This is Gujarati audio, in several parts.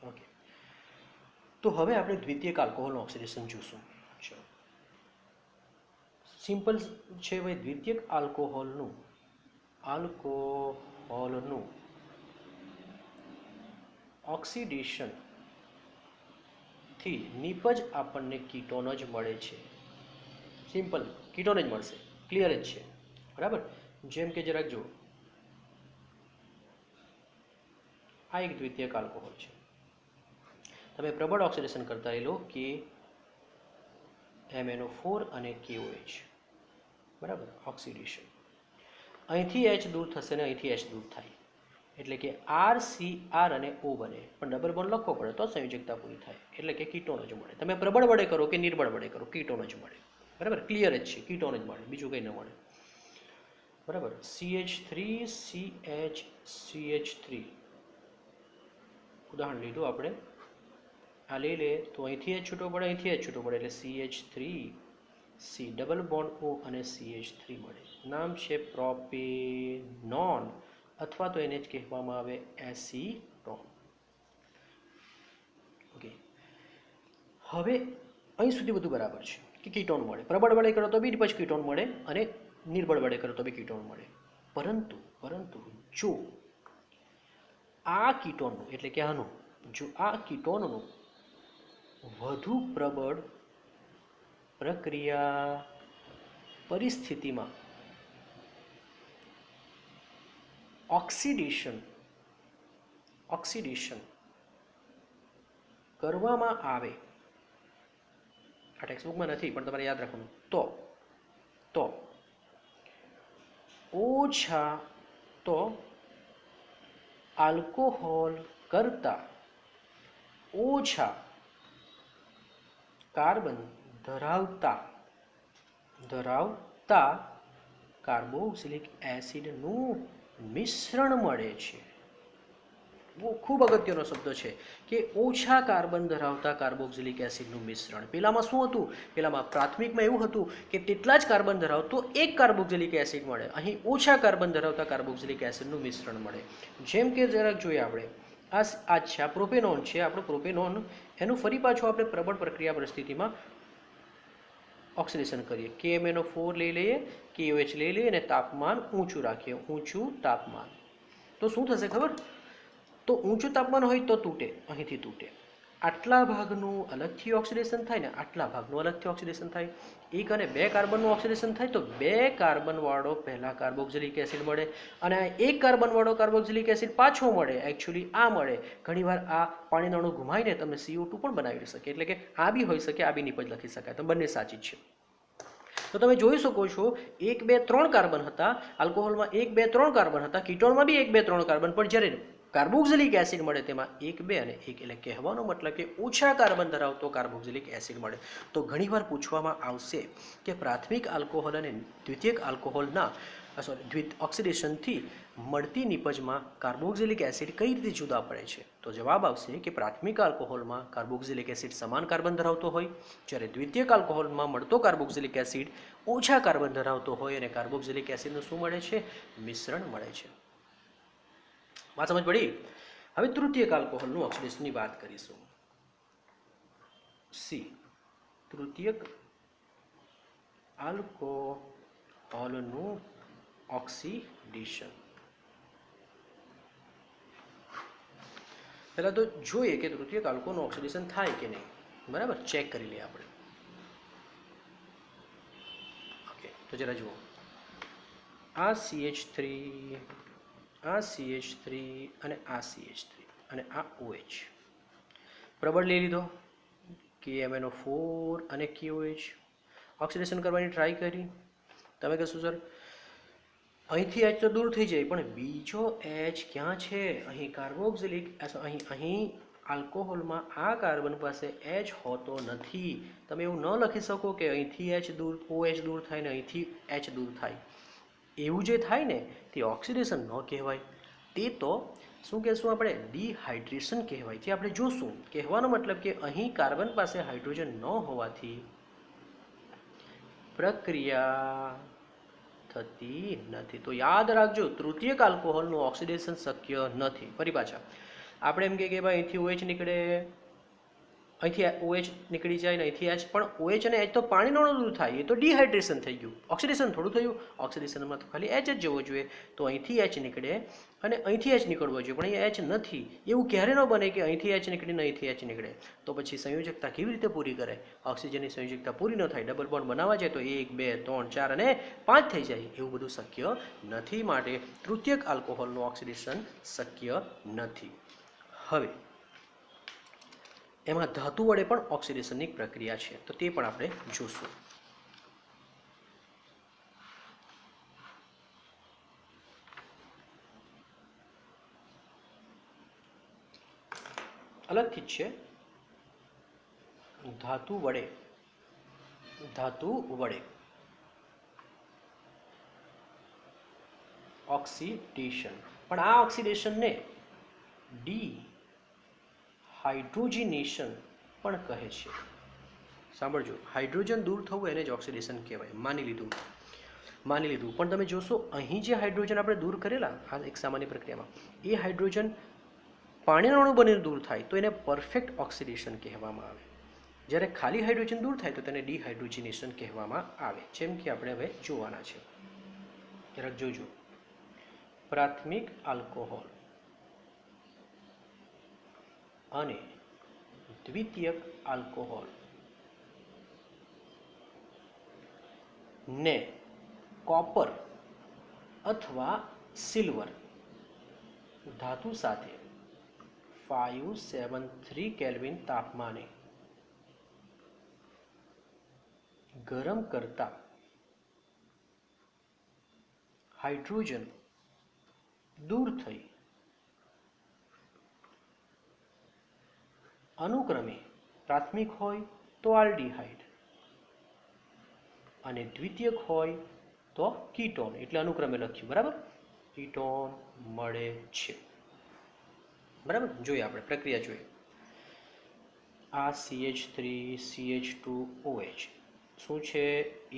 ઓકે, તો હવે આપણે દ્વિતીયક આલ્કોહોલનું ઓક્સિડેશન જોશું. ચલો, સિમ્પલ છે ભાઈ. દ્વિતીયક આલ્કોહોલનું ઓક્સિડેશન થી નિપજ આપણને કીટોન જ મળે છે. સિમ્પલ, કીટોન જ મળશે, ક્લિયર જ છે. બરાબર. જેમ કે જરાક જુઓ, આ એક દ્વિતીયક આલ્કોહોલ છે. તમે પ્રબળ ઓક્સિડેશન કરતા રહી લો કે MnO4 અને KOH. બરાબર, ઓક્સિડેશન અહીંથી H દૂર થશે ને અહીંથી H દૂર થાય એટલે કે RCr અને O બને, પણ ડબલ બોન્ડ લખવો પડે તો સંયોજકતા પૂરી થાય, એટલે કે કીટોન જ મળે. તમે પ્રબળ વડે કરો કે નિર્બળ વડે કરો, કીટોન જ મળે. બરાબર, ક્લિયર જ છે, કીટોન જ મળે, બીજું કંઈ ન મળે. બરાબર. CH3 ઉદાહરણ લીધું આપણે, આ લઈ લે તો અહીંથી H છૂટો પડે, અહીંથી H છૂટો પડે એટલે CH3C ડબલ બોન્ડ O અને CH3 મળે. નામ છે પ્રોપેનોન, અથવા તો એને જ કહેવામાં આવે એસીટોન. ઓકે, હવે અહીં સુધી બધું બરાબર છે કે કીટોન મળે. પ્રબળ વડે કરો તો બી પછી કીટોન મળે અને નિર્બળ વડે કરો તો બી કીટોન મળે. પરંતુ જો આ કીટોનનું એટલે કે આનું, જો આ કીટોનનું વધુ પ્રબળ પ્રક્રિયા પરિસ્થિતિમાં ઓક્સિડેશન કરવામાં આવે, આ ટેક્સ્ટબુકમાં નથી પણ તમારે યાદ રાખવાનું, તો આલ્કોહોલ કરતા ઓછા કાર્બન ધરાવતા કાર્બોક્સિલિક એસિડનું મિશ્રણ મળે છે. ખૂબ અગત્યનો શબ્દ છે કે ઓછા કાર્બન ધરાવતા કાર્બોક્સિલિક એસિડનું મિશ્રણ. પેલામાં શું હતું? પેલામાં પ્રાથમિકમાં એવું હતું કે તેટલા જ કાર્બન ધરાવતો એક કાર્બોક્સિલિક એસિડ મળે. અહીં ઓછા કાર્બન ધરાવતા કાર્બોક્સિલિક એસિડનું મિશ્રણ મળે. જેમ કે જરાક જોઈએ આપણે, આ છે, આ પ્રોપેનોન છે. આપણું પ્રોપેનોન, એનું ફરી પાછું આપણે પ્રબળ પ્રક્રિયા પરિસ્થિતિમાં ઓક્સિડેશન કરીએ. KMnO4 લઈ લઈએ, KOH લઈ લઈએ અને તાપમાન ઊંચું રાખીએ, ઊંચું તાપમાન. તો શું થશે ખબર? તો ઊંચું તાપમાન હોય તો તૂટે, અહીંથી તૂટે. આટલા ભાગનું અલગથી ઓક્સિડેશન થાય ને આટલા ભાગનું અલગથી ઓક્સિડેશન થાય. 1 અને 2 કાર્બનનું ઓક્સિડેશન થાય તો 2 કાર્બનવાળો પહેલા કાર્બોક્સિલિક એસિડ મળે અને 1 કાર્બનવાળો કાર્બોક્સિલિક એસિડ પાછો મળે. એકચ્યુઅલી આ મળે. ઘણીવાર આ પાણીનો અણુ ઘુમાઈને તમે CO2 પણ બનાવી શકે, એટલે કે આ બી હોઈ શકે, આ બી નિપજ લખી શકાય. તો બંને સાચી જ છે. તો તમે જોઈ શકો છો 1 2 3 કાર્બન હતા આલ્કોહોલમાં, 1 2 3 કાર્બન હતા. કીટોનમાં બી 1 2 3 કાર્બન, પણ જ્યારે કાર્બોક્સિલિક એસિડ મળે તેમાં 1 2 અને 1, એટલે કહેવાનો મતલબ કે ઓછા કાર્બન ધરાવતો કાર્બોક્સિલિક એસિડ મળે. તો ઘણીવાર પૂછવામાં આવશે કે પ્રાથમિક આલ્કોહોલ અને દ્વિતીયક આલ્કોહોલના ઓક્સિડેશનથી મળતી નિપજમાં કાર્બોક્સિલિક એસિડ કઈ રીતે જુદા પડે છે? તો જવાબ આવશે કે પ્રાથમિક આલ્કોહોલમાં કાર્બોક્સિલિક એસિડ સમાન કાર્બન ધરાવતો હોય, જ્યારે દ્વિતીયક આલ્કોહોલમાં મળતો કાર્બોક્સિલિક એસિડ ઓછા કાર્બન ધરાવતો હોય અને કાર્બોક્સિલિક એસિડનું શું મળે છે? મિશ્રણ મળે છે. વાત સમજ પડી? હવે તૃતીયક આલ્કોહોલનું ઓક્સિડેશનની વાત કરીશું. તૃતીયક આલ્કોહોલનું ઓક્સિડેશન. પહેલા તો જોઈએ કે તૃતીયક આલ્કોહોલનું ઓક્સિડેશન થાય કે નહીં. બરાબર, ચેક કરી લઈએ આપણે. ઓકે, તો જરા જુઓ, આ CH3 અને આ CH3 અને આ OH પ્રબળ લઈ લીધો, KMnO4 અને KOH ઓક્સિડેશન કરવાની ટ્રાય કરી. તમે કહેશો સર અહીંથી H તો દૂર થઈ જાય, પણ બીજો H ક્યાં છે? અહીં કાર્બોક્સિલિક, અહીં આલ્કોહોલમાં આ કાર્બન પાસે H હોતો નથી. તમે એવું ન લખી શકો કે અહીંથી OH દૂર થાય ને અહીંથી H દૂર થાય. એવું જે થાય ને તે ઓક્સિડેશન ન કહેવાય. તે તો શું કહેશું આપણે? ડિહાઇડ્રેશન કહેવાય. જે આપણે જોશું. કહેવાનો મતલબ કે અહીં કાર્બન પાસે હાઇડ્રોજન ન હોવાથી પ્રક્રિયા થતી નથી. તો યાદ રાખજો, તૃતીયક આલ્કોહોલનું ઓક્સિડેશન શક્ય નથી. ફરી પાછા, આપણે એમ કે ભાઈ અહીંથી OH નીકળે, અહીંથી OH નીકળી જાય ને અહીંથી H, પણ OH અને H તો પાણીનો અણુ દૂર થાય, એ તો ડિહાઇડ્રેશન થઈ ગયું, ઓક્સિડેશન થોડું થયું. ઓક્સિડેશનમાં તો ખાલી H જ જવો જોઈએ, તો અહીંથી H નીકળે અને અહીંથી H નીકળવો જોઈએ, પણ અહીંયા H નથી. એવું ક્યારે ન બને કે અહીંથી H નીકળીને અહીંથી H નીકળે, તો પછી સંયોજકતા કેવી રીતે પૂરી કરે? ઓક્સિજનની સંયોજકતા પૂરી ન થાય, ડબલ બોન્ડ બનાવવા જાય તો 1 2 3 4 અને 5 થઈ જાય, એવું બધું શક્ય નથી. માટે તૃતીયક આલ્કોહોલનું ઓક્સિડેશન શક્ય નથી. હવે એમાં ધાતુ વડે પણ ઓક્સિડેશનની પ્રક્રિયા છે, તો તે પણ આપણે જોશું. અલગથી જ છે. ધાતુ વડે ઓક્સિડેશન, પણ આ ઓક્સિડેશનને ડિહાઇડ્રોજિનેશન પણ કહે છે. સાંભળજો, હાઇડ્રોજન દૂર થવું એને જ ઓક્સિડેશન કહેવાય. માની લીધું, પણ તમે જોશો અહીં જે હાઇડ્રોજન આપણે દૂર કરેલા આ એક સામાન્ય પ્રક્રિયામાં, એ હાઇડ્રોજન પાણીનો અણુ બનીને દૂર થાય તો એને પરફેક્ટ ઓક્સિડેશન કહેવામાં આવે. જ્યારે ખાલી હાઇડ્રોજન દૂર થાય તો તેને ડિહાઇડ્રોજિનેશન કહેવામાં આવે. જેમ કે આપણે હવે જોવાના છે, જરાક જોજો. પ્રાથમિક આલ્કોહોલ અને દ્વિતીયક આલ્કોહોલ ને કોપર અથવા સિલ્વર ધાતુ સાથે 573 કેલ્વિન તાપમાને ગરમ કરતા હાઇડ્રોજન દૂર થઈ અનુક્રમે પ્રાથમિક હોય તો આલ્ડીહાઇડ અને દ્વિતીયક હોય તો કીટોન, એટલે અનુક્રમે લખ્યું, બરાબર? કીટોન મળે છે, બરાબર? જોઈએ આપણે પ્રક્રિયા જોઈએ. આ CH3 CH2OH શું છે?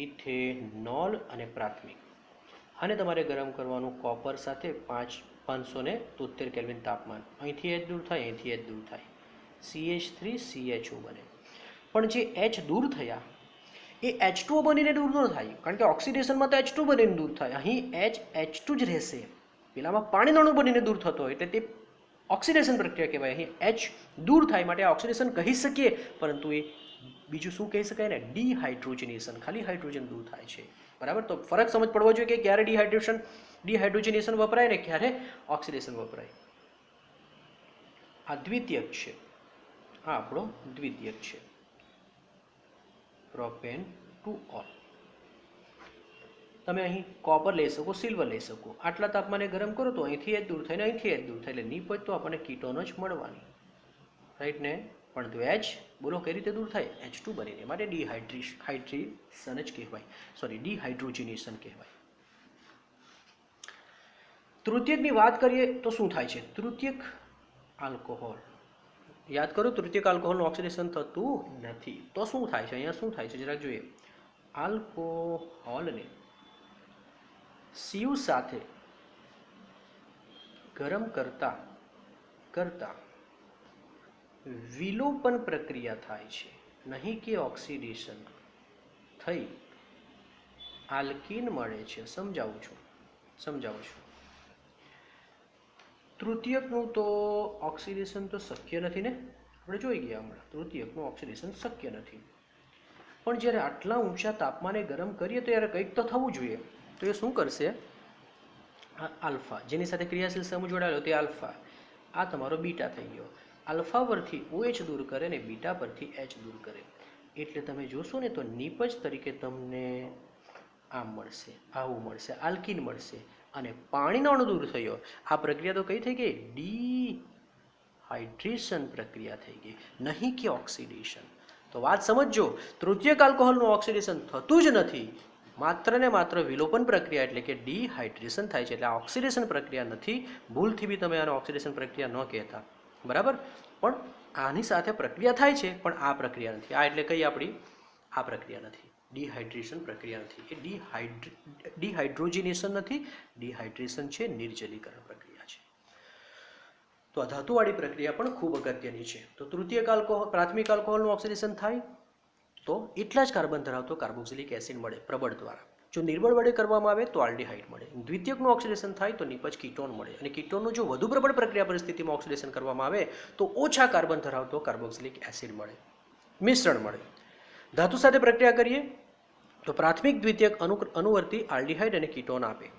ઇથેનોલ અને પ્રાથમિક. આને તમારે ગરમ કરવાનું કોપર સાથે 573 કેલ્વિન તાપમાન. અહીંથી H દૂર થાય, અહીંથી H દૂર થાય, CH3CHO બને. પણ જે H દૂર થયા એ H2O બનીને દૂર ન થાય, કારણ કે ઓક્સિડેશનમાં તો H2 બનીને દૂર થાય, અહીં H2 જ રહેશે. પેલામાં પાણીનો અણુ બનીને દૂર થતો હોય એટલે તે ઓક્સિડેશન પ્રક્રિયા કહેવાય. અહીં H દૂર થાય માટે ઓક્સિડેશન કહી શકીએ, પરંતુ એ બીજું શું કહી શકાય ને? ડિહાઇડ્રોજિનેશન. ખાલી હાઇડ્રોજન દૂર થાય છે, બરાબર? તો ફરક સમજ પડવો જોઈએ કે ક્યારે ડિહાઇડ્રોજિનેશન વપરાય ને ક્યારે ઓક્સિડેશન વપરાય. આ દ્વિતીયક છે, આ આપણો દ્વિતીયક છે. Propane to all. તમે અહીં કોપર લઈ શકો, સિલ્વર લઈ શકો. આટલા તાપમાને ગરમ કરો તો અહીંથી H દૂર થાય ને અહીંથી H દૂર થાય, એટલે નિપજ તો આપણને કીટોન જ મળવાની, રાઈટ ને? પણ જો H બોલો કઈ રીતે દૂર થાય? H2 બનીને, માટે ડિહાઇડ્રેશન જ કહેવાય, ડિહાઇડ્રોજિનેશન કહેવાય. તૃતીયકની વાત કરીએ તો શું થાય છે? તૃતીયક આલ્કોહોલ, યાદ કરો, તૃતીયક આલ્કોહોલનું ઓક્સિડેશન થતું નથી. તો શું થાય છે? અહીંયા શું થાય છે જરાક જોઈએ. આલ્કોહોલને Cu સાથે ગરમ કરતા વિલોપન પ્રક્રિયા થાય છે, નહીં કે ઓક્સિડેશન થઈ આલ્કીન મળે છે. સમજાવું છું. તૃતીયકનું તો ઓક્સિડેશન તો શક્ય નથી ને, આપણે જોઈ ગયા હમણાં. તૃતીયકનું ઓક્સિડેશન શક્ય નથી, પણ જ્યારે આટલા ઊંચા તાપમાને ગરમ કરીએ તો યાર કંઈક તો થવું જોઈએ. તો એ શું કરશે? આલ્ફા, જેની સાથે ક્રિયાશીલ સમૂહ જોડાયેલો તે આલ્ફા, આ તમારો બીટા થઈ ગયો. આલ્ફા પરથી OH દૂર કરે ને બીટા પરથી H દૂર કરે, એટલે તમે જોશો ને તો નિપજ તરીકે તમને આમ મળશે, આવું મળશે, આલ્કીન મળશે. અને પાણીનો અણુ દૂર થયો. આ પ્રક્રિયા તો કઈ થઈ ગઈ? ડિહાઇડ્રેશન પ્રક્રિયા થઈ ગઈ, નહીં કે ઓક્સિડેશન. તો વાત સમજજો, તૃતીયક આલ્કોહોલનું ઓક્સિડેશન થતું જ નથી, માત્ર ને માત્ર વિલોપન પ્રક્રિયા એટલે કે ડિહાઇડ્રેશન થાય છે. એટલે આ ઓક્સિડેશન પ્રક્રિયા નથી. ભૂલથી બી તમે આને ઓક્સિડેશન પ્રક્રિયા ન કહેતા, બરાબર? પણ આની સાથે પ્રક્રિયા થાય છે, પણ આ પ્રક્રિયા નથી. આ એટલે કઈ આપણી આ પ્રક્રિયા નથી, ડિહાઇડ્રેશન પ્રક્રિયા નથી. એ ડિહાઇડ્રોજિનેશન નથી, ડિહાઇડ્રેશન છે, નિર્જલીકરણ પ્રક્રિયા છે. તો આ ધાતુવાળી પ્રક્રિયા પણ ખૂબ અગત્યની છે. તો તૃતીયક આલ્કોહોલ પ્રાથમિક આલ્કોહોલનું ઓક્સિડેશન થાય તો એટલા જ કાર્બન ધરાવતો કાર્બોક્સિલિક એસિડ મળે પ્રબળ દ્વારા. જો નિર્બળ વડે કરવામાં આવે તો આલ્ડીહાઇડ મળે. દ્વિતીયકનું ઓક્સિડેશન થાય તો નિપજ કીટોન મળે, અને કીટોનનું જો વધુ પ્રબળ પ્રક્રિયા પરિસ્થિતિમાં ઓક્સિડેશન કરવામાં આવે તો ઓછા કાર્બન ધરાવતો કાર્બોક્સિલિક એસિડ મળે, મિશ્રણ મળે. ધાતુ સાથે પ્રક્રિયા કરીએ તો પ્રાથમિક દ્વિતીયક અનુવર્તી આલ્ડીહાઇડ અને કીટોન આપે.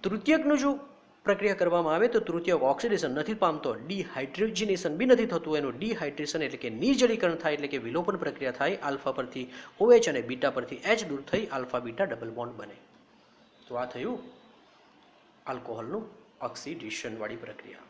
તૃતીયકનું જો પ્રક્રિયા કરવામાં આવે તો તૃતીયક ઓક્સિડેશન નથી પામતો, ડિહાઇડ્રોજનેશન બી નથી થતું. એનું ડિહાઇડ્રેશન એટલે કે નિર્જલીકરણ થાય, એટલે કે વિલોપન પ્રક્રિયા થાય. આલ્ફા પરથી OH અને બીટા પરથી H દૂર થઈ આલ્ફા બીટા ડબલ બોન્ડ બને. તો આ થયું આલ્કોહોલનું ઓક્સિડેશન વાળી પ્રક્રિયા.